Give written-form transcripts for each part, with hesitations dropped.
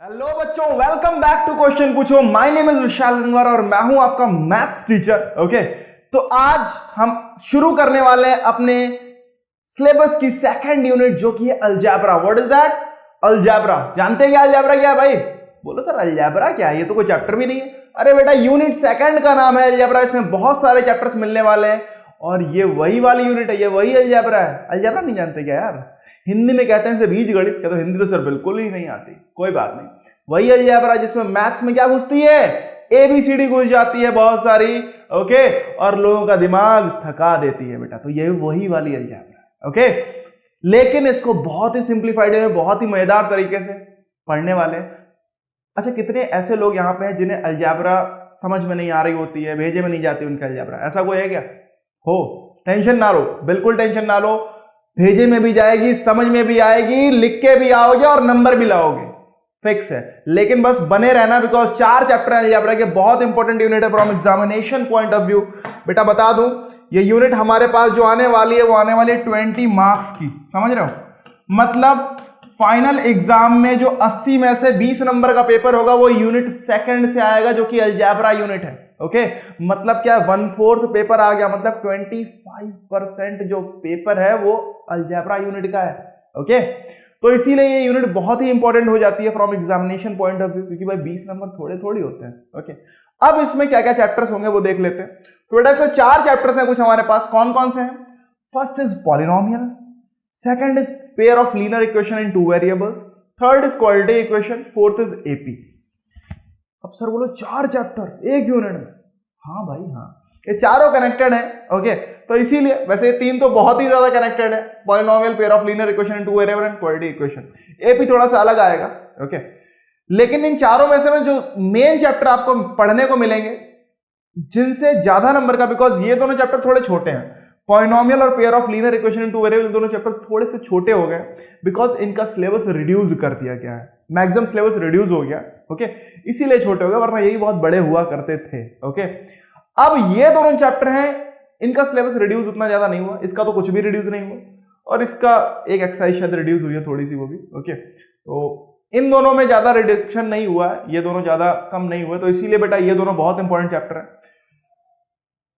Hello बच्चों, welcome back to question पूछो। My name is विशाल रंगवार और मैं हूं आपका मैथ्स टीचर। ओके, तो आज हम शुरू करने वाले हैं अपने सिलेबस की सेकंड यूनिट जो कि है algebra. What is that? Algebra. जानते हैं क्या अलजेब्रा क्या है भाई? बोलो सर अलजेब्रा क्या है? ये तो कोई चैप्टर भी नहीं है। अरे बेटा, यूनिट सेकंड का नाम है अलजेब्रा। इसमें बहुत सारे चैप्टर्स मिलने वाले हैं और ये वही वाली यूनिट है, ये वही अलजेब्रा है। अलजेब्रा नहीं जानते क्या यार? हिंदी में कहते हैं इसे बीजगणित। क्या तो हिंदी तो सर बिल्कुल ही नहीं आती। कोई बात नहीं, वही अलजेब्रा जिसमें मैथ्स में क्या घुसती है? एबीसीडी घुस जाती है बहुत सारी। ओके, और लोगों का दिमाग थका देती है बेटा। तो ये वही वाली अलजेब्रा। ओके, लेकिन इसको बहुत ही सिंप्लीफाइड में, बहुत ही मजेदार तरीके से पढ़ने वाले। अच्छा, कितने ऐसे लोग यहाँ पे हैं जिन्हें अलजेब्रा समझ में नहीं आ रही होती है, भेजे में नहीं जाती उनकी अलजेब्रा? ऐसा कोई है क्या? हो, टेंशन ना लो, बिल्कुल टेंशन ना लो। भेजे में भी जाएगी, समझ में भी आएगी, लिख के भी आओगे और नंबर भी लाओगे, फिक्स है। लेकिन बस बने रहना, बिकॉज 4 चैप्टर अलजेब्रा के, बहुत इंपॉर्टेंट यूनिट है from examination point of view. बेटा बता दूं, ये यूनिट हमारे पास जो आने वाली है वो आने वाली है 20 मार्क्स की। समझ रहे हो? मतलब फाइनल एग्जाम में जो 80 में से 20 नंबर का पेपर होगा वो यूनिट सेकंड से आएगा, जो कि अलजेब्रा यूनिट है। ओके, मतलब क्या, 1/4 पेपर आ गया। मतलब 25% जो पेपर है वो अलजेब्रा यूनिट का है। ओके, तो इसीलिए ये यूनिट बहुत ही इंपॉर्टेंट हो जाती है from examination point of view, क्योंकि भाई 20 नंबर थोड़े थोड़ी होते हैं। ओके, अब इसमें क्या क्या चैप्टर्स होंगे वो देख लेते हैं। तो बेटा इसमें 4 चैप्टर्स हैं कुछ हमारे पास। कौन कौन से हैं? First is polynomial, second is pair of linear equation in 2 variables, third is quadratic equation, fourth is AP. अब सर बोलो 4 चैप्टर एक यूनिट में? हाँ भाई हाँ, ये चारों कनेक्टेड है। ओके, तो इसीलिए वैसे ये 3 तो बहुत ही ज्यादा कनेक्टेड है, polynomial, pair of linear equation in 2 variable and quadratic equation. AP थोड़ा सा अलग आएगा। ओके, लेकिन इन चारों में से जो मेन चैप्टर आपको पढ़ने को मिलेंगे जिनसे ज्यादा नंबर का, बिकॉज ये दोनों चैप्टर थोड़े छोटे हैं, पॉलिनोमियल और pair of linear equation in 2 variable, दोनों चैप्टर थोड़े से छोटे हो गए बिकॉज इनका सिलेबस रिड्यूस कर दिया गया है। मैक्सिमम सिलेबस रिड्यूस हो गया। ओके, इसीलिए छोटे हो गए, वरना यही बहुत बड़े हुआ करते थे। ओके, अब ये दोनों चैप्टर हैं, इनका सिलेबस रिड्यूस उतना ज्यादा नहीं हुआ, इसका तो कुछ भी रिड्यूस नहीं हुआ, और इसका एक एक्सरसाइज शायद रिड्यूस हुई है थोड़ी सी, वो भी। ओके, तो इन दोनों में ज्यादा रिडक्शन नहीं हुआ है, ये दोनों ज्यादा कम नहीं हुए, तो इसीलिए बेटा ये दोनों बहुत इंपॉर्टेंट चैप्टर है।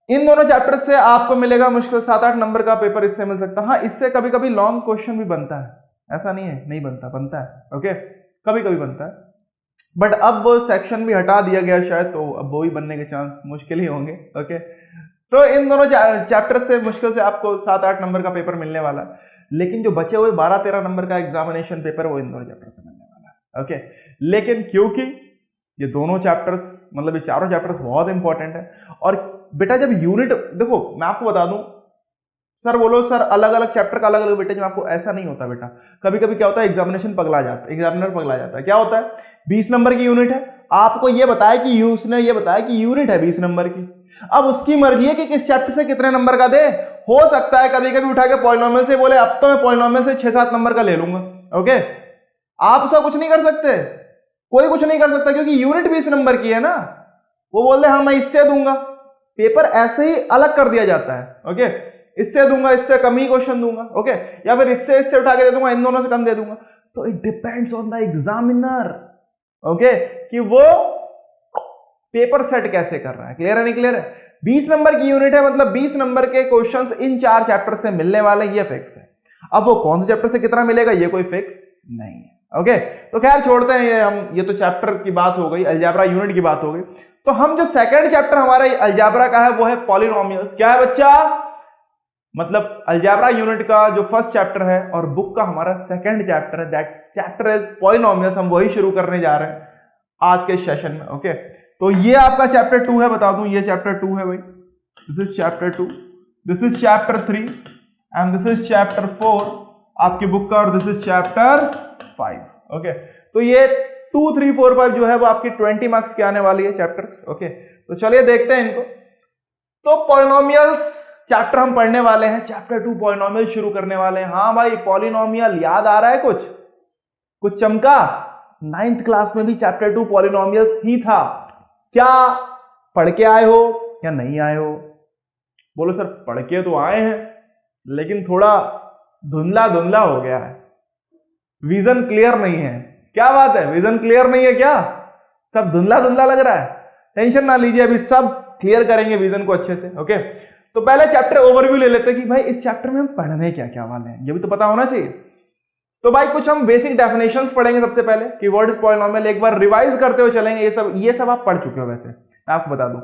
इन दोनों चैप्टर से आपको मिलेगा मुश्किल 7-8 नंबर का पेपर, इससे मिल सकता है। हाँ, इससे कभी कभी लॉन्ग क्वेश्चन भी बनता है, ऐसा नहीं है नहीं बनता, बनता है। ओके, कभी कभी बनता है, बट अब वो सेक्शन भी हटा दिया गया शायद, तो अब वो भी बनने के चांस मुश्किल ही होंगे। ओके, तो इन दोनों चैप्टर से मुश्किल से आपको 7-8 नंबर का पेपर मिलने वाला है, लेकिन जो बचे हुए 12-13 नंबर का एग्जामिनेशन पेपर वो इन दोनों चैप्टर से मिलने वाला है। ओके, लेकिन क्योंकि ये दोनों चैप्टर्स, मतलब ये चारों चैप्टर्स बहुत इंपॉर्टेंट है, और बेटा जब यूनिट, देखो मैं आपको बता दूं, सर बोलो सर अलग अलग चैप्टर का अलग अलग वेटेज में, आपको ऐसा नहीं होता बेटा। कभी कभी क्या होता है, एग्जामिनेशन पगला जाता है, एग्जामिनर पगला जाता है। क्या होता है, 20 नंबर की यूनिट है, आपको ये बताया कि उसने ये बताया कि यूनिट है 20 नंबर की, अब उसकी मर्जी है कि किस चैप्टर से कितने नंबर का दे। हो सकता है कभी कभी उठा के पॉलिनोमियल से बोले अब तो मैं पॉलिनोमियल से 6-7 नंबर का ले लूंगा। ओके, आप उसका कुछ नहीं कर सकते, कोई कुछ नहीं कर सकता, क्योंकि यूनिट 20 नंबर की है ना। वो बोल दे हाँ मैं इससे दूंगा, पेपर ऐसे ही अलग कर दिया जाता है। ओके, इससे दूंगा, इससे कम ही क्वेश्चन दूंगा। ओके, या फिर इससे उठा के दे दूंगा, इन दोनों से कम दे दूंगा। तो it depends on the examiner. Okay, कि वो पेपर सेट कैसे कर रहा है। क्लियर है नहीं क्लियर है? 20 नंबर की यूनिट है, मतलब 20 नंबर के क्वेश्चंस इन 4 चैप्टर से मिलने वाले, ये फिक्स है। अब वो कौन से चैप्टर से कितना मिलेगा ये कोई फिक्स नहीं है। ओके, तो खैर छोड़ते हैं ये तो चैप्टर की बात हो गई, अलजेब्रा यूनिट की बात हो गई। तो हम जो सेकंड चैप्टर हमारे अलजेब्रा का है वो है पॉलिनोमियल्स। क्या है बच्चा? मतलब अलजेब्रा यूनिट का जो फर्स्ट चैप्टर है और बुक का हमारा सेकंड चैप्टर है, दैट चैप्टर इज पॉलिनोमियल्स। हम वही शुरू करने जा रहे हैं आज के सेशन में। ओके, तो ये आपका चैप्टर 2 है, बता दूं ये चैप्टर 2 है भाई। This is chapter 2, this is chapter 3 and this is chapter 4 आपकी बुक का, और दिस इज चैप्टर 5। ओके, तो ये 2, 3, 4, 5 जो है वो आपकी 20 मार्क्स की आने वाली है चैप्टर्स। ओके, तो चलिए देखते हैं इनको। तो पॉलिनोमियल्स चैप्टर हम पढ़ने वाले हैं, चैप्टर 2 पॉलिनोमियल शुरू करने वाले हैं। हाँ भाई, पॉलिनोमियल याद आ रहा है? कुछ कुछ चमका? 9th क्लास में भी चैप्टर 2 पॉलिनोमियल्स ही था। क्या पढ़ के आए हो या नहीं आए हो? बोलो सर पढ़ के तो आए हैं, लेकिन थोड़ा धुंधला धुंधला हो गया है, विजन क्लियर नहीं है। क्या बात है, विजन क्लियर नहीं है क्या? सब धुंधला धुंधला लग रहा है? टेंशन ना लीजिए, अभी सब क्लियर करेंगे विजन को अच्छे से। ओके, तो पहले चैप्टर ओवरव्यू ले लेते हैं कि भाई इस चैप्टर में हम पढ़ने क्या क्या वाले हैं, ये भी तो पता होना चाहिए। तो भाई कुछ हम बेसिक डेफिनेशंस पढ़ेंगे सबसे पहले कि व्हाट इज पॉलिनोमियल, एक बार रिवाइज करते हुए चलेंगे। ये सब आप पढ़ चुके हो वैसे, मैं आपको बता दूं,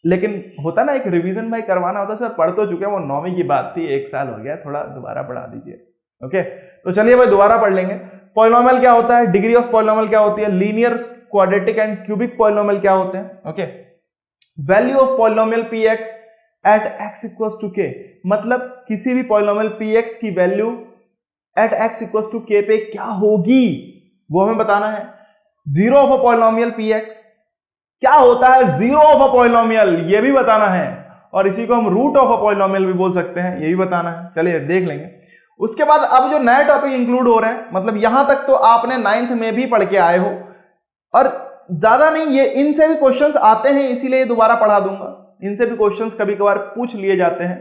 लेकिन होता ना एक रिवीजन भाई करवाना होता है। सर पढ़ तो चुके हैं, वो 9वीं की बात थी, 1 साल हो गया, थोड़ा दोबारा पढ़ा दीजिए। ओके, तो चलिए भाई दोबारा पढ़ लेंगे। पॉलिनोमियल क्या होता है, डिग्री ऑफ पॉलिनोमियल क्या होती है, linear, quadratic and cubic polynomial क्या होते हैं। Okay, value of polynomial px at x equals to k, मतलब किसी भी पॉलिनोमियल px की value at x equals to k पे क्या होगी वो हमें बताना है। Zero of a polynomial px क्या होता है, जीरो ऑफ अ पॉलिनोमियल, ये भी बताना है, और इसी को हम रूट ऑफ अ पॉलिनोमियल भी बोल सकते हैं, ये भी बताना है। चलिए देख लेंगे। उसके बाद अब जो नए टॉपिक इंक्लूड हो रहे हैं, मतलब यहां तक तो आपने 9th में भी पढ़ के आए हो, और ज्यादा नहीं, ये इनसे भी क्वेश्चंस आते हैं, इसीलिए दोबारा पढ़ा दूंगा। इनसे भी क्वेश्चंस कभी कभार पूछ लिए जाते हैं,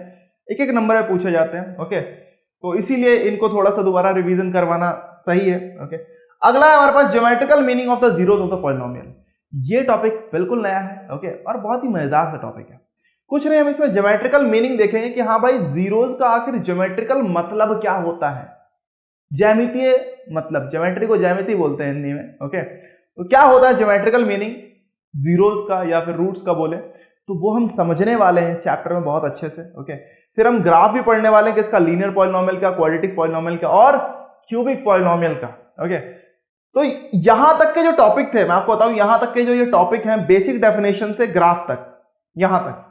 एक एक नंबर पे पूछे जाते हैं। ओके, तो इसीलिए इनको थोड़ा सा दोबारा रिवीजन करवाना सही है। ओके, अगला है हमारे पास geometrical meaning of the zeros of the polynomial. ये टॉपिक बिल्कुल नया है। ओके, और बहुत ही मजेदार सा टॉपिक है। कुछ नहीं, हम इसमें ज्योमेट्रिकल मीनिंग देखेंगे कि हाँ भाई जीरोस का आखिर ज्योमेट्रिकल मतलब क्या होता है, ज्यामितीय मतलब, ज्योमेट्री को ज्यामिति बोलते हैं हिंदी में। ओके, तो क्या होता है ज्योमेट्रिकल मीनिंग जीरोस का या फिर रूट्स का बोले, तो वो हम समझने वाले हैं इस चैप्टर में बहुत अच्छे से। ओके, फिर हम ग्राफ भी पढ़ने वाले हैं कि इसका लीनियर पॉलिनोमियल का, क्वाड्रेटिक पॉलिनोमियल का और क्यूबिक पॉलिनोमियल का। ओके, तो यहां तक के जो टॉपिक थे, मैं आपको बताऊं, यहां तक के जो ये टॉपिक हैं बेसिक डेफिनेशन से ग्राफ तक, यहां तक,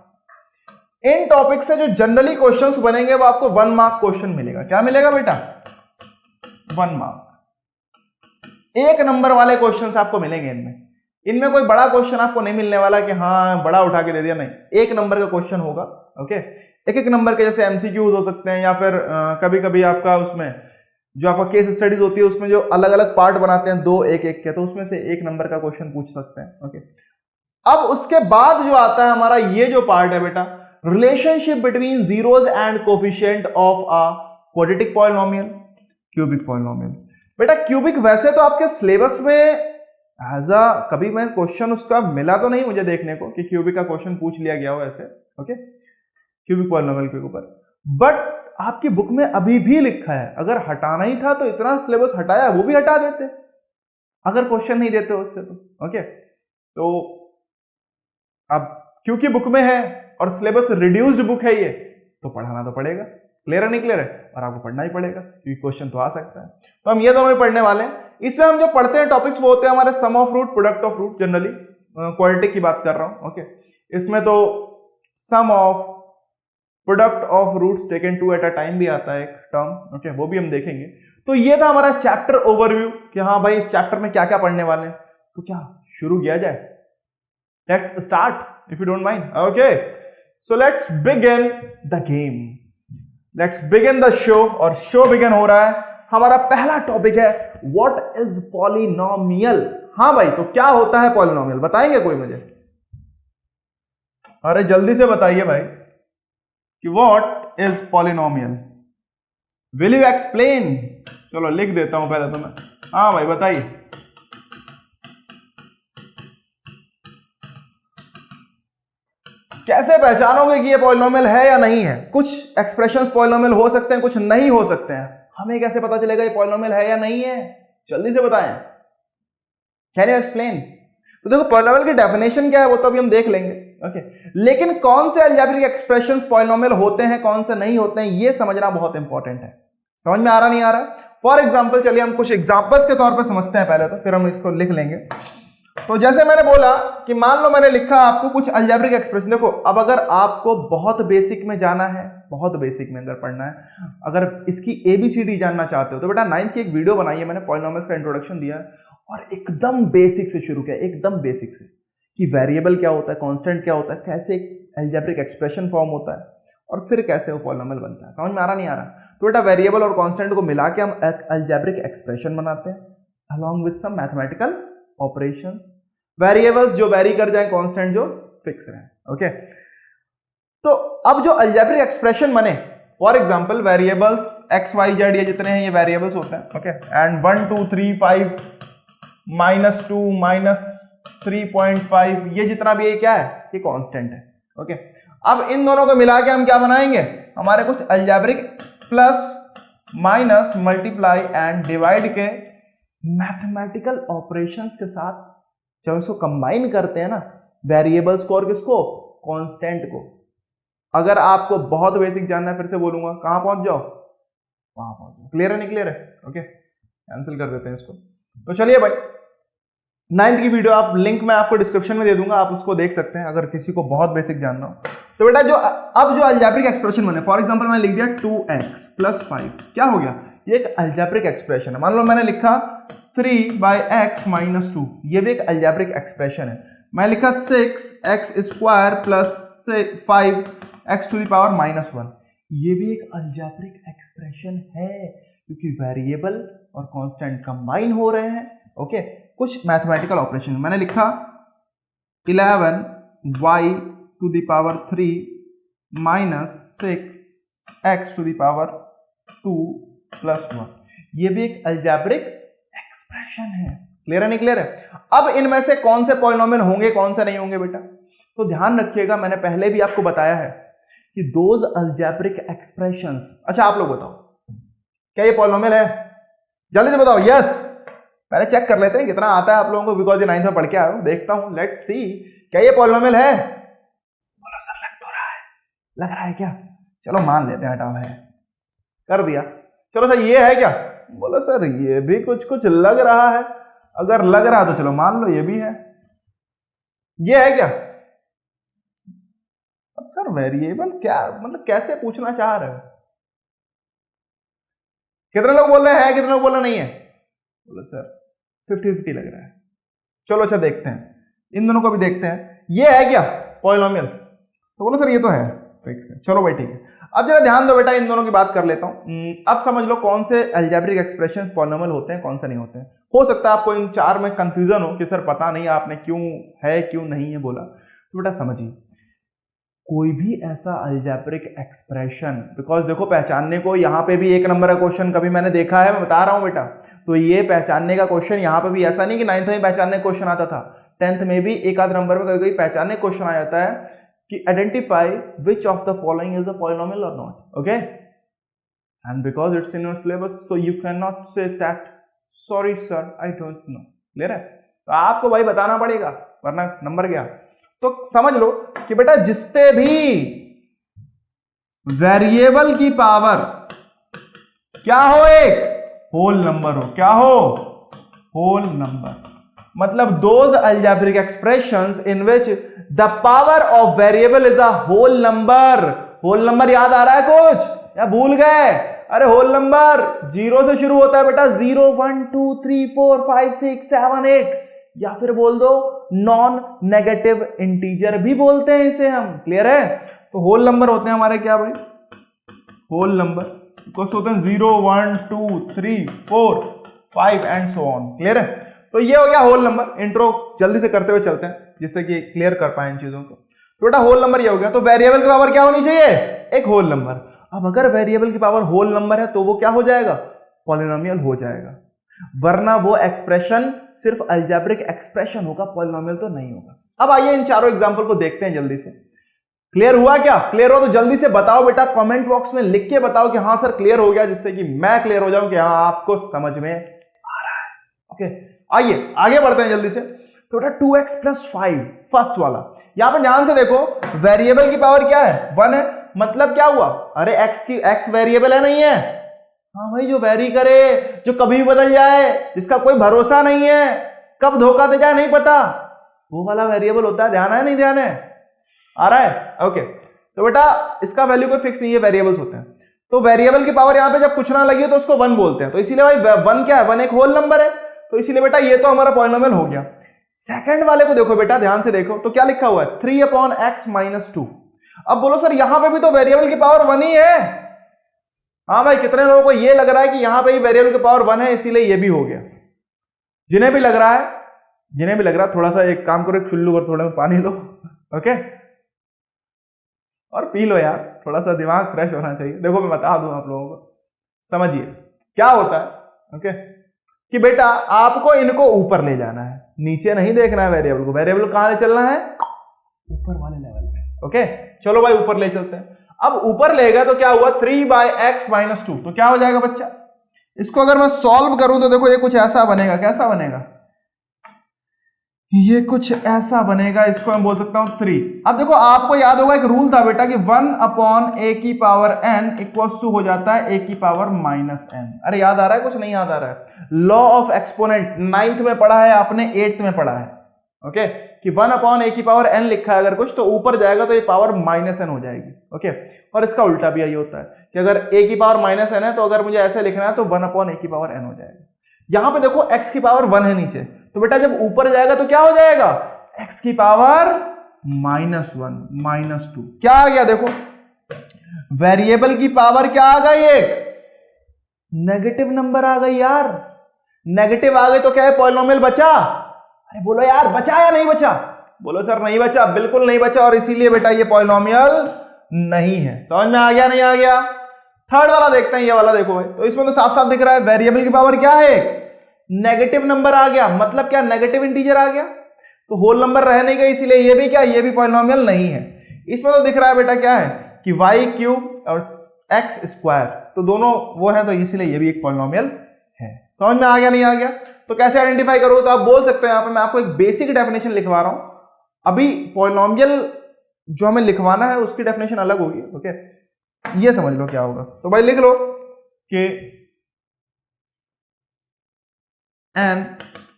इन टॉपिक से जो जनरली क्वेश्चंस बनेंगे वो आपको 1 मार्क क्वेश्चन मिलेगा। क्या मिलेगा बेटा? 1 मार्क, 1 नंबर वाले क्वेश्चंस आपको मिलेंगे इनमें। इनमें कोई बड़ा क्वेश्चन आपको नहीं मिलने वाला कि हाँ बड़ा उठा के दे दिया, नहीं, 1 नंबर का क्वेश्चन होगा। ओके, एक नंबर के जैसे एमसीक्यूज हो सकते हैं, या फिर कभी कभी आपका उसमें जो आपका केस स्टडीज होती है उसमें जो अलग अलग पार्ट बनाते हैं 2 1 1 के, तो उसमें से 1 नंबर का क्वेश्चन पूछ सकते हैं। ओके, अब उसके बाद जो आता है हमारा ये जो पार्ट है बेटा, relationship between zeros and coefficient of a quadratic polynomial, cubic polynomial. बेटा क्यूबिक वैसे तो आपके सिलेबस में एज अ कभी मैं क्वेश्चन उसका मिला तो नहीं मुझे देखने को कि क्यूबिक का क्वेश्चन पूछ लिया गया हो ऐसे। ओके, क्यूबिक पॉलिनोमियल के ऊपर, बट आपकी बुक में अभी भी लिखा है, अगर हटाना ही था तो इतना सिलेबस हटाया, वो भी हटा देते अगर क्वेश्चन नहीं देते उससे तो। ओके, तो अब क्योंकि बुक में है और सिलेबस रिड्यूस्ड बुक है ये, तो पढ़ाना तो पड़ेगा। क्लियर है नहीं क्लियर है? और आपको पढ़ना ही पड़ेगा क्योंकि क्वेश्चन तो आ सकता है। तो हम ये दोनों ही पढ़ने वाले हैं। इसमें हम जो पढ़ते हैं टॉपिक्स वो होते हैं हमारे sum of root, product of root, generally quadratic की बात कर रहा हूं। ओके, इसमें तो sum of, product of roots taken two at a time भी आता है एक टर्म। ओके, वो भी हम देखेंगे। तो ये था हमारा चैप्टर ओवरव्यू कि हाँ भाई इस चैप्टर में क्या क्या पढ़ने वाले हैं। तो क्या शुरू किया जाए? Let's start if you don't mind. Okay, so let's begin the game, let's begin the show. और शो बिगिन हो रहा है। हमारा पहला टॉपिक है व्हाट इज पॉलिनोमियल। हाँ भाई, तो क्या होता है पॉलिनोमियल, बताएंगे कोई मुझे? अरे जल्दी से बताइए भाई कि what is polynomial, will you explain? चलो लिख देता हूं पहले तो मैं। हाँ भाई बताइए। कैसे पहचानोगे कि ये पॉलिनोमियल है या नहीं है? कुछ एक्सप्रेशंस पॉलिनोमियल हो सकते हैं, कुछ नहीं हो सकते हैं। हमें कैसे पता चलेगा ये पॉलिनोमियल है या नहीं है? जल्दी से बताएं, कैन यू एक्सप्लेन? तो देखो पॉलिनोमियल की डेफिनेशन क्या है वो तो अभी हम देख लेंगे। ओके, लेकिन कौन से अलजेब्रिक एक्सप्रेशंस पॉलिनोमियल होते हैं, कौन से नहीं होते हैं, ये समझना बहुत इंपॉर्टेंट है। समझ में आ रहा नहीं आ रहा? फॉर एग्जाम्पल चलिए हम कुछ एग्जाम्पल्स के तौर पर समझते हैं पहले, तो फिर हम इसको लिख लेंगे। तो जैसे मैंने बोला कि मान लो मैंने लिखा आपको कुछ अलजेब्रिक एक्सप्रेशन। देखो अब अगर आपको बहुत बेसिक में जाना है, बहुत बेसिक में अंदर पढ़ना है, अगर इसकी ABCD जानना चाहते हो तो बेटा 9th की एक वीडियो बनाई है मैंने, पॉलिनोमियल्स का इंट्रोडक्शन दिया है और एकदम बेसिक से शुरू किया, एकदम बेसिक से कि वेरिएबल क्या होता है, कांस्टेंट क्या होता है, कैसे एक अलजेब्रिक एक्सप्रेशन फॉर्म होता है और फिर कैसे वो पॉलिनोमियल बनता है। समझ में आ रहा नहीं आ रहा? तो बेटा वेरिएबल और कांस्टेंट को मिला के हम एक अलजेब्रिक एक्सप्रेशन बनाते हैं along with some mathematical operations. Variables जो वेरी कर जाए, कांस्टेंट जो फिक्स रहे। ओके, तो अब जो अलजेब्रिक एक्सप्रेशन बने, for example variables x y z ये जितने हैं ये वेरिएबल्स होते हैं। ओके, एंड 1 2 3 5 -2 -3.5 ये जितना भी ये क्या है, ये कांस्टेंट है। ओके, अब इन दोनों को मिला के हम क्या बनाएंगे, हमारे कुछ algebraic plus minus multiply and divide के मैथमेटिकल ऑपरेशंस के साथ जब इसको कंबाइन करते हैं ना, वेरिएबल्स को और किसको, कांस्टेंट को। अगर आपको बहुत बेसिक जानना है, फिर से बोलूंगा, कहां पहुंच जाओ, वहां पहुंच जाओ। क्लियर है, नहीं क्लियर है? ओके, कैंसिल कर देते हैं इसको। तो चलिए भाई, 9th की वीडियो आप लिंक मैं आपको डिस्क्रिप्शन में दे दूंगा, आप उसको देख सकते हैं अगर किसी को बहुत बेसिक जानना हो। तो बेटा जो अब जो अलजेब्रिक एक्सप्रेशन बने, फॉर एग्जांपल मैंने लिख दिया 2x + 5, क्या हो गया, ये एक अलजेब्रिक एक्सप्रेशन है। मान लो मैंने लिखा 3/x - 2, ये भी एक अलजेब्रिक एक्सप्रेशन है। मैं लिखा 6x² + 5x⁻⁻1, ये भी एक अलजेब्रिक एक्सप्रेशन है, क्योंकि वेरिएबल और कांस्टेंट कंबाइन हो रहे हैं। ओके, कुछ मैथमेटिकल ऑपरेशन मैंने लिखा 11y⁻³ - 6x⁻² + 1, ये भी एक अलजेब्रिक एक्सप्रेशन है। क्लियर है, नहीं क्लियर है? अब इनमें से कौन से पॉलिनोमियल होंगे, कौन से नहीं होंगे बेटा, तो ध्यान रखिएगा, मैंने पहले भी आपको बताया है कि दोज अलजेब्रिक एक्सप्रेशंस। अच्छा आप लोग बताओ, क्या ये पॉलिनोमियल है? जल्दी से बताओ। यस, पहले चेक कर लेते हैं कितना आता है आप लोगों को, बिकॉज ये 9th में पढ़ के आए हो। देखता हूं, लेट्स सी, क्या ये पॉलिनोमियल है? बोलो सर, लग तो रहा है, लग रहा है क्या? चलो मान लेते हैं, हटाओ, है कर दिया। चलो सर ये है क्या? बोलो सर ये भी कुछ कुछ लग रहा है। अगर लग रहा है तो चलो मान लो ये भी है। ये है क्या? अब सर वेरिएबल क्या, मतलब कैसे पूछना चाह रहे हो? कितने लोग बोल रहे हैं, कितने लोग बोल रहे नहीं है? बोलो सर 50-50 लग रहा है। चलो अच्छा देखते हैं, इन दोनों को भी देखते हैं। ये है क्या पॉलिनोमियल? तो बोलो सर ये तो है, फिक्स है। चलो भाई ठीक है। अब जरा ध्यान दो बेटा, इन दोनों की बात कर लेता हूं। अब समझ लो कौन से अलजेब्रिक एक्सप्रेशन पॉलिनोमियल होते हैं, कौन से नहीं होते हैं। हो सकता है आपको इन चार में कंफ्यूजन हो कि सर पता नहीं आपने क्यों है क्यों नहीं है बोला। तो बेटा समझिए, कोई भी ऐसा अलजेब्रिक एक्सप्रेशन, बिकॉज देखो पहचानने को यहां पे भी 1 नंबर का क्वेश्चन कभी मैंने देखा है, मैं बता रहा हूं बेटा। तो ये पहचानने का क्वेश्चन यहां पे भी ऐसा नहीं कि 9th में पहचानने का क्वेश्चन आता था, 10th में भी एक आध नंबर में कभी कभी पहचानने का क्वेश्चन आ जाता है कि identify which of the following is a polynomial और not. Okay, and because it's in your syllabus so you can not say that sorry sir I don't know. Clear है? तो आपको भाई बताना पड़ेगा, वरना नंबर गया। तो समझ लो कि बेटा जिसपे भी वेरिएबल की पावर क्या हो, एक होल नंबर हो, क्या हो, होल नंबर, मतलब those algebraic expressions in which the power of variable is a whole number. Whole number याद आ रहा है कुछ या भूल गए? अरे होल नंबर 0 से शुरू होता है बेटा, 0 1 2 3 4 5 6 7 8, या फिर बोल दो नॉन नेगेटिव इंटीजर भी बोलते हैं इसे हम। क्लियर है? तो होल नंबर होते हैं हमारे क्या भाई, होल नंबर कुछ होते हैं 0 1 2 3 4 5 एंड सो ऑन। क्लियर है? तो ये हो गया होल नंबर। इंट्रो जल्दी से करते हुए चलते हैं जिससे कि क्लियर कर पाए इन चीजों को। तो बेटा होल नंबर ये हो गया। तो वेरिएबल की पावर क्या होनी चाहिए, एक होल नंबर। अब अगर वेरिएबल की पावर होल नंबर है तो वो क्या हो जाएगा, पॉलिनोमियल हो जाएगा, वरना वो एक्सप्रेशन सिर्फ अलजेब्रिक एक्सप्रेशन होगा, पॉलिनोमियल तो नहीं होगा। अब आइए इन चारों एग्जांपल को देखते हैं जल्दी से। क्लियर हुआ क्या? क्लियर हो तो जल्दी से बताओ बेटा, कमेंट बॉक्स में लिख के बताओ कि हाँ सर क्लियर हो गया, जिससे कि मैं क्लियर हो जाऊं कि हाँ आपको समझ में आ रहा है। ओके, आइए आगे बढ़ते हैं जल्दी से। तो बेटा 2x + 5 फर्स्ट वाला, यहां पे ध्यान से देखो, वेरिएबल की पावर क्या है, 1 है, मतलब क्या हुआ, अरे x वेरिएबल है नहीं है? हाँ भाई, जो वेरी करे, जो कभी भी बदल जाए, जिसका कोई भरोसा नहीं है, कब धोखा दे जाए नहीं पता, वो वाला वेरिएबल होता है। ध्यान है नहीं ध्यान है? आ रहा है? ओके, तो बेटा इसका वैल्यू कोई फिक्स नहीं है, वेरिएबल्स होते हैं। तो वेरिएबल की पावर यहां पे जब कुछ ना लगी हो तो उसको 1 बोलते हैं। तो इसीलिए भाई 1 क्या है, 1 एक होल नंबर है, तो इसीलिए बेटा ये तो हमारा पॉलिनोमियल हो गया। सेकंड वाले को देखो बेटा, ध्यान से देखो, तो क्या लिखा हुआ है, 3/x - 2। अब बोलो सर यहां पे भी तो वेरिएबल की पावर 1 ही है। हाँ भाई, कितने लोगों को ये लग रहा है कि यहां पे ही वेरिएबल की पावर 1 है, इसीलिए ये भी हो गया? जिन्हें भी लग रहा है, थोड़ा सा एक काम करो, चुल्लू पर थोड़ा पानी लो, ओके, और पी लो यार, थोड़ा सा दिमाग फ्रेश होना चाहिए। देखो मैं बता दूं आप लोगों को, समझिए क्या होता है। ओके, कि बेटा आपको इनको ऊपर ले जाना है, नीचे नहीं देखना है वेरिएबल को। वेरिएबल कहां ले चलना है? ऊपर वाले लेवल पे। ओके, चलो भाई ऊपर ले चलते हैं। अब ऊपर ले गए तो क्या हुआ? 3/x-2, तो क्या हो जाएगा बच्चा? इसको अगर मैं सॉल्व करूं तो देखो ये कुछ ऐसा बनेगा। कैसा बनेगा? ये कुछ ऐसा बनेगा। इसको मैं बोल सकता हूं 3। अब देखो आपको याद होगा एक रूल था बेटा कि 1/a⁴n इक्वल्स टू हो जाता है a⁻⁻n। अरे याद आ रहा है? कुछ नहीं याद आ रहा है? लॉ ऑफ एक्सपोनेंट 9th में पढ़ा है आपने, 8th में पढ़ा है। ओके, कि 1/a⁴n लिखा है अगर कुछ तो ऊपर जाएगा तो ये पावर -n हो जाएगी। ओके, और इसका उल्टा भी यही होता है कि अगर a⁻−n है तो अगर मुझे ऐसे लिखना है तो 1/a⁴n हो जाएगा। यहां पे देखो x की पावर 1 है नीचे, तो बेटा जब ऊपर जाएगा तो क्या हो जाएगा? x की पावर -1 -2। क्या आ गया? देखो वेरिएबल की पावर क्या आ गई? एक नेगेटिव नंबर आ गई यार। नेगेटिव आ गई तो क्या है? पॉलिनोमियल बचा? अरे बोलो यार, बचा या नहीं बचा? बोलो सर नहीं बचा। बिल्कुल नहीं बचा, और इसीलिए बेटा ये पॉलिनोमियल नहीं है। समझ में आ गया नहीं आ गया? थर्ड वाला देखते हैं, ये वाला देखो भाई। तो इसमें तो साफ साफ दिख रहा है वेरिएबल की पावर क्या है? नेगेटिव नंबर आ गया। मतलब क्या? नेगेटिव इंटीजर आ गया, तो होल नंबर रह नहीं गया, इसीलिए ये भी क्या? ये भी पॉलिनोमियल नहीं है। इसमें तो दिख रहा है बेटा क्या है कि y³ और x², तो दोनों वो है, तो इसीलिए ये भी एक पॉलिनोमियल है। समझ में आ गया नहीं आ गया? तो कैसे आइडेंटिफाई करोगे? तो आप बोल सकते हैं, यहां पे मैं आपको एक बेसिक डेफिनेशन लिखवा रहा हूं। अभी पॉलिनोमियल जो हमें लिखवाना है उसकी डेफिनेशन अलग होगी। ओके, ये समझ लो क्या होगा। तो भाई लिख लो कि एन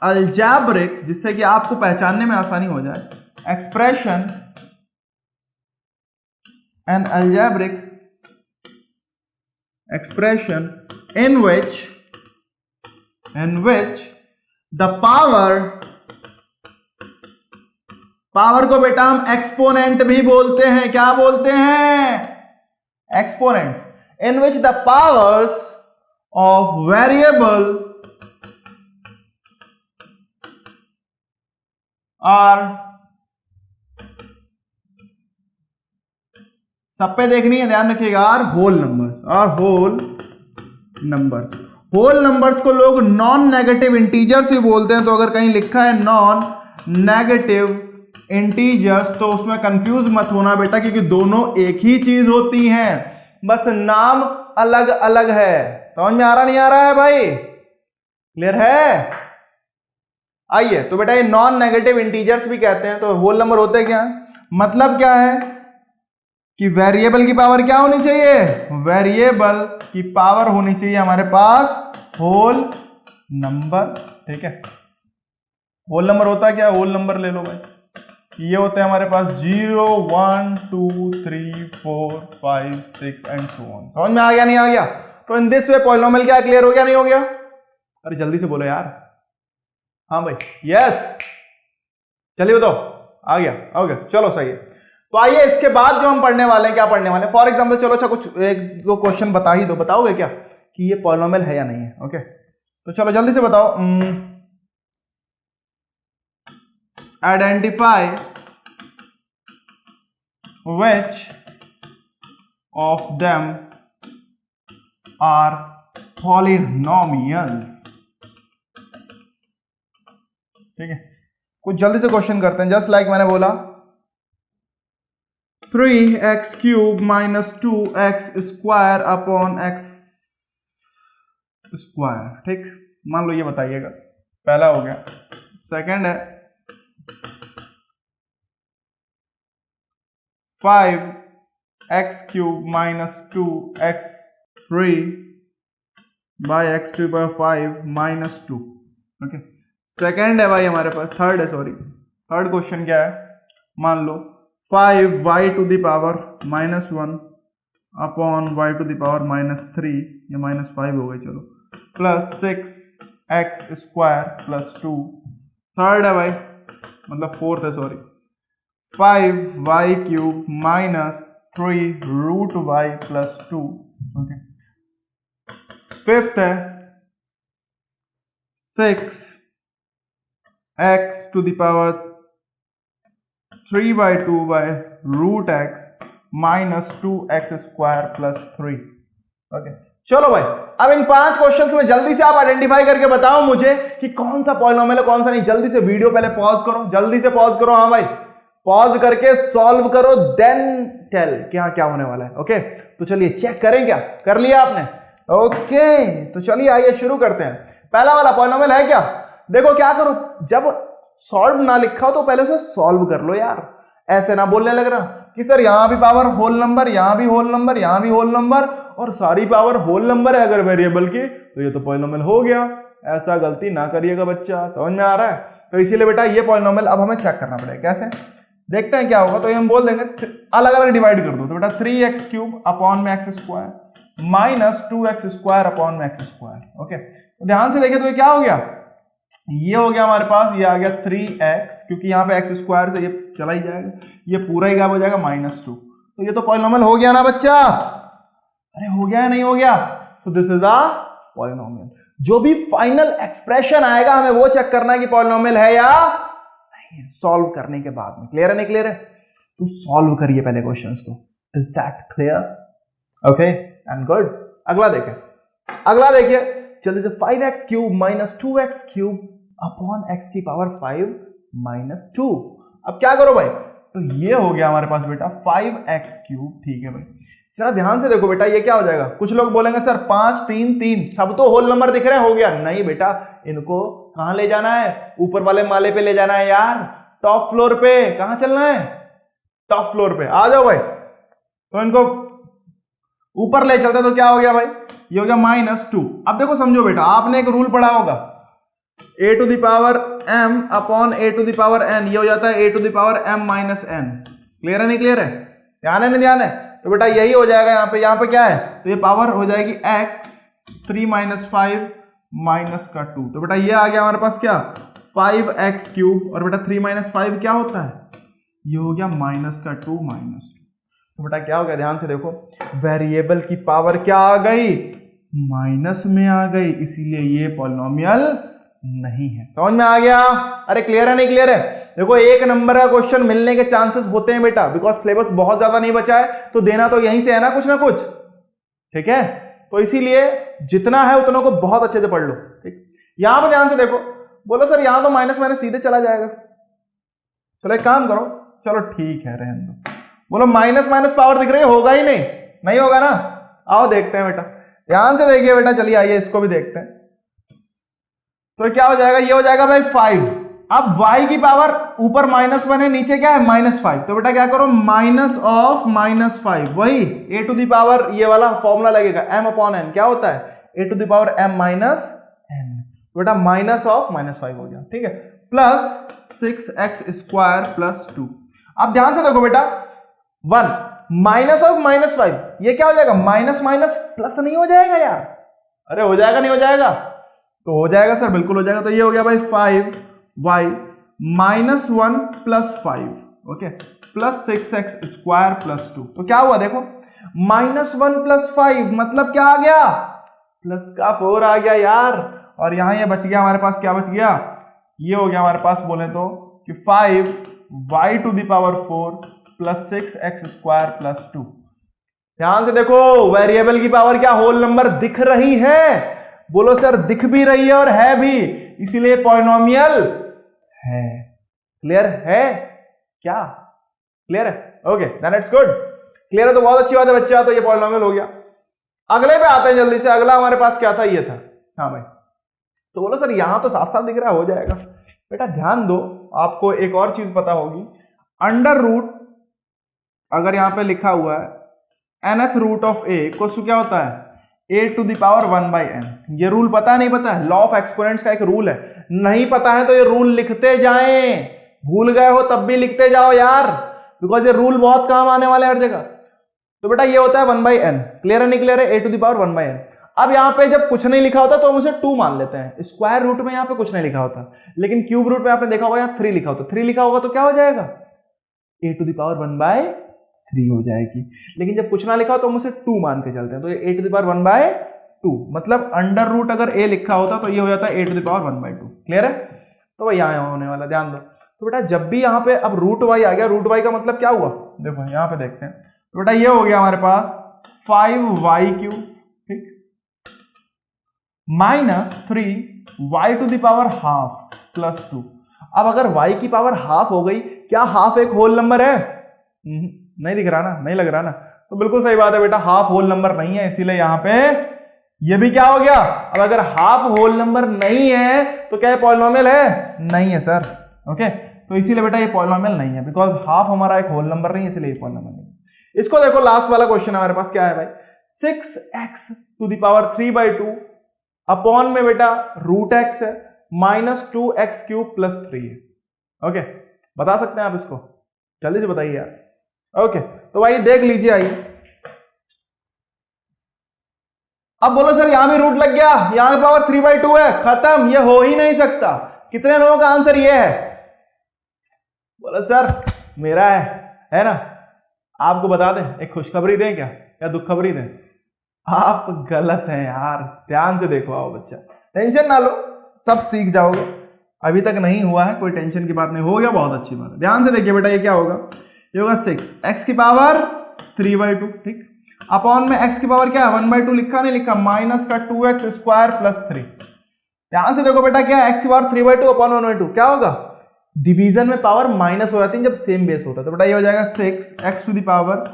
अलजेब्रिक, जिससे कि आपको पहचानने में आसानी हो जाए, expression N algebraic expression in which the power को बेटा हम एक्सपोनेंट भी बोलते हैं। क्या बोलते हैं? Exponents. in which the powers of variable are, सब पे देखनी है, ध्यान रखिएगा, आर होल नंबर्स। और होल नंबर्स को लोग नॉन नेगेटिव इंटीजर्स भी बोलते हैं। तो अगर कहीं लिखा है नॉन नेगेटिव इंटीजर्स तो उसमें कंफ्यूज मत होना बेटा, क्योंकि दोनों एक ही चीज होती हैं, बस नाम अलग अलग है। समझ में आ रहा नहीं आ रहा है भाई? क्लियर है? आइए, तो बेटा ये नॉन नेगेटिव इंटीजर्स भी कहते हैं। तो होल नंबर होते क्या? मतलब क्या है कि वेरिएबल की पावर क्या होनी चाहिए? वेरिएबल की पावर होनी चाहिए हमारे पास होल नंबर। ठीक है, होल नंबर होता क्या? होल नंबर ले लो भाई, ये होते हैं हमारे पास 0 1 2 3 4 5 6 एंड सो ऑन। समझ में आ गया नहीं आ गया? तो इन दिस वे पॉलिनोमियल क्या क्लियर हो गया नहीं हो गया? अरे जल्दी से बोलो यार। हाँ भाई, यस, चलिए बताओ, आ गया? ओके, चलो सही है। तो आइए इसके बाद जो हम पढ़ने वाले हैं, क्या पढ़ने वाले हैं? फॉर एग्जांपल चलो अच्छा कुछ एक दो क्वेश्चन बता ही दो। बताओगे क्या कि ये पॉलिनोमियल है या नहीं है? ओके, तो चलो जल्दी से बताओ। Identify which of them are polynomials. ठीक है, कुछ जल्दी से क्वेश्चन करते हैं। जस्ट लाइक मैंने बोला 3x³ - 2x² अपॉन x²। ठीक, मान लो ये बताइएगा, पहला हो गया। सेकंड है 5x³ - 2x3 by x⁵ -2। Okay, second है भाई हमारे पास, थर्ड है, सॉरी थर्ड क्वेश्चन क्या है? मान लो 5y⁻1 अपॉन y⁻3, ये -5 हो गई, चलो, प्लस 6x² + 2। थर्ड है भाई, मतलब फोर्थ है, sorry, 5y³ - 3√y + 2। Okay, fifth है 6x⁵ (3/2) √x - 2x² + 3। ओके, चलो भाई, अब इन 5 क्वेश्चंस में जल्दी से आप आइडेंटिफाई करके बताओ मुझे कि कौन सा पॉलिनोमियल है कौन सा नहीं। जल्दी से वीडियो पहले पॉज करो, जल्दी से पॉज करो। हाँ भाई, पॉज करके सॉल्व करो, देन टेल कि हाँ क्या होने वाला है। ओके, तो चलिए चेक करें। क्या कर लिया आपने? ओके, तो चलिए आइए शुरू करते हैं। पहला वाला पॉलिनोमियल है क्या? देखो क्या करो, जब सॉल्व ना लिखा हो तो पहले उसे सॉल्व कर लो यार। ऐसे ना बोलने लग रहा कि सर यहां भी पावर होल नंबर, यहां भी होल नंबर, यहां भी होल नंबर और सारी पावर होल नंबर है अगर वेरिएबल की, तो ये तो पॉलिनोमियल हो गया। ऐसा गलती ना करिएगा बच्चा, समझ में आ रहा है? तो इसीलिए बेटा ये पॉलिनोमियल अब हमें चेक करना पड़ेगा। कैसे देखते हैं क्या होगा। तो ये हम बोल देंगे अलग अलग डिवाइड कर दो, तो बेटा 3x³ अपॉन में x² माइनस 2x² अपॉन में x²। ओके, तो ध्यान से देखें तो ये क्या हो गया, ये हो गया हमारे पास, ये आ गया 3x, क्योंकि यहाँ पे x² से ये चला ही जाएगा, ये पूरा ही गायब हो जाएगा -2। तो ये तो पॉलिनोमियल हो गया ना बच्चा? अरे हो गया है नहीं हो गया? तो दिस इज अ पॉलिनोमियल। जो भी फाइनल एक्सप्रेशन आएगा हमें वो चेक करना है कि पॉलिनोमियल है या नहीं, सॉल्व करने के बाद में। क्लियर है नहीं क्लियर है? तो सॉल्व करिए पहले क्वेश्चंस को। Is that clear? Okay and good. अगला देखिए जल्दी से। 5x³ minus 2x³ upon x की पावर 5 माइनस 2। अब क्या करो भाई, तो ये हो गया हमारे पास बेटा 5x³। ठीक है भाई, जरा ध्यान से देखो बेटा, ये क्या हो जाएगा। कुछ लोग बोलेंगे सर 5 3 3 सब तो होल नंबर दिख रहे हैं, हो गया। नहीं बेटा, इनको कहां ले जाना है? ऊपर वाले माले पे ले जाना है यार, टॉप फ्लोर पे। कहां चलना है? टॉप फ्लोर पे। आ जाओ भाई, तो इनको ऊपर ले चलते। तो क्या हो गया भाई, ये हो गया -2। अब देखो समझो बेटा, आपने एक रूल पढ़ा होगा, a⁴m अपॉन a⁴n, ये हो जाता है a⁴m-n। क्लियर है नहीं क्लियर है? ध्यान है नहीं ध्यान है? तो बेटा यही हो जाएगा यहाँ पे क्या है, तो ये पावर हो जाएगी x 3 - 5 माइनस का 2। तो बेटा ये आ गया हमारे पास क्या, 5x³ और बेटा 3 - 5 क्या होता है, ये हो गया -2 -2। तो बेटा क्या हो गया, ध्यान से देखो, वेरिएबल की पावर क्या आ गई, माइनस में आ गई, इसीलिए ये पॉलिनोमियल नहीं है। समझ में आ गया? अरे क्लियर है नहीं क्लियर है? देखो एक नंबर का क्वेश्चन मिलने के चांसेस होते हैं बेटा, बिकॉज सिलेबस बहुत ज्यादा नहीं बचा है, तो देना तो यहीं से है ना कुछ। ठीक है, तो इसीलिए जितना है उतना को बहुत अच्छे से पढ़ लो। ठीक, यहां पर ध्यान से देखो, बोलो सर यहां तो माइनस माइनस सीधे चला जाएगा। चलो एक काम करो, चलो ठीक है रहने दो। बोलो माइनस माइनस पावर दिख रही है, होगा ही नहीं होगा ना? आओ देखते हैं बेटा, ध्यान से देखिए बेटा, चलिए आइए इसको भी देखते हैं। तो क्या हो जाएगा, ये हो जाएगा भाई 5। अब y की पावर ऊपर -1 है, नीचे क्या है -5। तो बेटा क्या करो, माइनस ऑफ -5, वही a⁴ ये वाला फॉर्मूला लगेगा, m/n क्या होता है, a⁴m-n। बेटा माइनस ऑफ -5 हो गया। ठीक है, प्लस 6x² + 2। अब ध्यान से देखो बेटा, 1 माइनस ऑफ -5, ये क्या हो जाएगा, माइनस माइनस प्लस नहीं हो जाएगा यार? अरे हो जाएगा नहीं हो जाएगा? तो हो जाएगा सर, बिल्कुल हो जाएगा। तो ये हो गया भाई 5y -1 + 5, ओके, प्लस 6x² + 2। तो क्या हुआ देखो, -1 + 5 मतलब क्या आ गया, प्लस का 4 आ गया यार। और यहां ये बच गया हमारे पास, क्या बच गया, ये हो गया हमारे पास बोले तो कि 5y⁴ + 6x² + 2। ध्यान से देखो, वेरिएबल की पावर क्या होल नंबर दिख रही है? बोलो सर दिख भी रही है और है भी, इसीलिए पॉलिनोमियल है। क्लियर है क्या? क्लियर है? Okay then it's good. Clear है तो बहुत अच्छी बात है बच्चा, तो ये पॉलिनोमियल हो गया। अगले पे आते हैं जल्दी से। अगला हमारे पास क्या था, ये था। हाँ भाई, तो बोलो सर यहां तो साफ साफ दिख रहा है, हो जाएगा। बेटा ध्यान दो, आपको एक और चीज पता होगी, अंडर रूट अगर यहां पे लिखा हुआ है nth root of a equals क्या होता है, a⁴1/n। ये रूल पता नहीं पता है, लॉ ऑफ एक्सपोनेंट्स का एक रूल है। नहीं पता है तो ये रूल लिखते जाएं, भूल गए हो तब भी लिखते जाओ यार, बिकॉज ये रूल बहुत काम आने वाले हर जगह। तो बेटा ये होता है 1/n। क्लियर है नहीं क्लियर है, a⁴1/n। अब यहां पे जब कुछ नहीं लिखा होता तो हम उसे 2 मान लेते हैं। स्क्वायर रूट में यहां पे कुछ नहीं लिखा होता, लेकिन क्यूब रूट में आपने देखा होगा यहाँ 3 लिखा होता। 3 लिखा होगा तो क्या हो जाएगा, a⁴1/3 हो जाएगी। लेकिन जब कुछ ना लिखा हो तो हम उसे 2 मान के चलते हैं, तो ये a⁴1/2 मतलब अंडर रूट अगर a लिखा होता तो ये हो जाता है a⁴1/2। क्लियर है? तो भाई यहां होने वाला, ध्यान दो। तो बेटा जब भी यहां पे अब रूट y आ गया, रूट y का मतलब क्या हुआ, देखो यहां पे देखते हैं। तो बेटा ये हो गया हमारे पास 5y³, ठीक, -3y⁻½ प्लस 2। अब अगर y की पावर हाफ हो गई, क्या हाफ एक होल नंबर है? नहीं दिख रहा ना, नहीं लग रहा ना, तो बिल्कुल सही बात है बेटा, हाफ होल नंबर नहीं है, इसीलिए यहां पे ये भी क्या हो गया। अब अगर हाफ होल नंबर नहीं है तो क्या ये पॉलिनोमियल है? नहीं है सर। ओके, तो इसीलिए बेटा ये पॉलिनोमियल नहीं है, बिकॉज हाफ हमारा एक होल नंबर नहीं है, इसलिए ये पॉलिनोमियल नहीं है। इसको देखो, लास्ट वाला क्वेश्चन हमारे पास क्या है भाई, 6x⁻³ अपॉन में बेटा √x है, -2x³ प्लस 3 है। ओके, बता सकते हैं आप इसको? जल्दी से बताइए यार। ओके, तो भाई देख लीजिए, आइए। अब बोलो सर यहां भी रूट लग गया, यहां की पावर 3/2 है, खत्म, ये हो ही नहीं सकता। कितने लोगों का आंसर ये है? बोलो सर मेरा है ना? आपको बता दें, एक खुशखबरी दें क्या या दुखखबरी दें? आप गलत हैं यार, ध्यान से देखो। आओ बच्चा, टेंशन ना लो, सब सीख जाओगे। अभी तक नहीं हुआ है, कोई टेंशन की बात नहीं, हो गया बहुत अच्छी बात है। ध्यान से देखिए बेटा, ये क्या होगा? ये होगा 6x⁻³ ठीक, अपॉन में x की पावर क्या है? 1/2 लिखा नहीं लिखा, -2x² प्लस 3। ध्यान से देखो बेटा, क्या है? x की पावर 3/2 अपॉन 1/2 क्या होगा? डिवीजन में पावर माइनस हो जाती है जब सेम बेस होता है, तो बेटा ये हो जाएगा 6x⁻³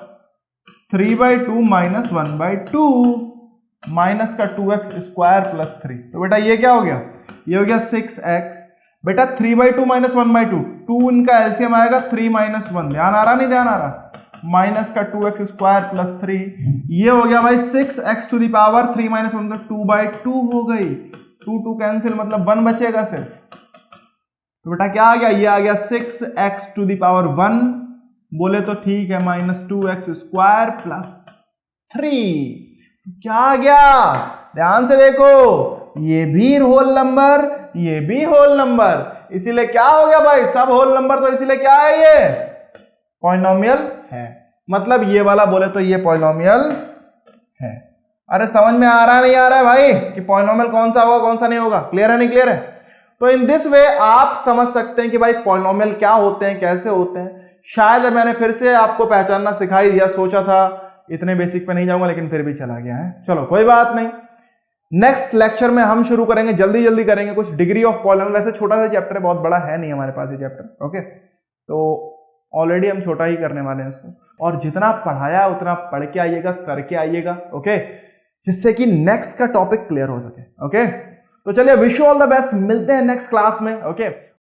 माइनस 1/2 -2x² प्लस 3। तो बेटा ये क्या हो गया? ये हो गया 6x, बेटा 3/2 माइनस 1/2, 2 इनका एलसीएम आएगा 3 - 1, ध्यान आ रहा नहीं ध्यान आ रहा? -2x² प्लस 3, ये हो गया भाई 6x⁻³ - 1, तो 2/2 हो गई, 2 कैंसिल, मतलब 1 बचेगा सिर्फ। तो बेटा क्या आ गया? ये आ गया 6x⁻1, बोले तो ठीक है, -2x² प्लस 3। क्या आ गया? ध्यान से देखो, ये भी होल नंबर, ये भी होल नंबर, इसीलिए क्या हो गया भाई? सब होल नंबर, तो इसीलिए क्या है? ये पॉलिनोमियल है। मतलब ये वाला बोले तो ये पॉलिनोमियल है। अरे समझ में आ रहा नहीं आ रहा है भाई कि पॉलिनोमियल कौन सा होगा कौन सा नहीं होगा? क्लियर है नहीं क्लियर है? तो इन दिस वे आप समझ सकते हैं कि भाई पॉलिनोमियल क्या होते हैं, कैसे होते हैं। शायद मैंने फिर से आपको पहचानना सिखा ही दिया, सोचा था इतने बेसिक पे नहीं जाऊंगा, लेकिन फिर भी चला गया है। चलो कोई बात नहीं, नेक्स्ट लेक्चर में हम शुरू करेंगे, जल्दी जल्दी करेंगे कुछ डिग्री ऑफ पॉलिनोमियल। वैसे छोटा सा चैप्टर है, बहुत बड़ा है नहीं हमारे पास ये चैप्टर। ओके, तो ऑलरेडी हम छोटा ही करने वाले हैं इसको, और जितना पढ़ाया उतना पढ़ के आइएगा, करके आइएगा। ओके, जिससे कि नेक्स्ट का टॉपिक क्लियर हो सके। ओके, तो चलिए, wish you all the best, मिलते हैं नेक्स्ट क्लास में। ओके।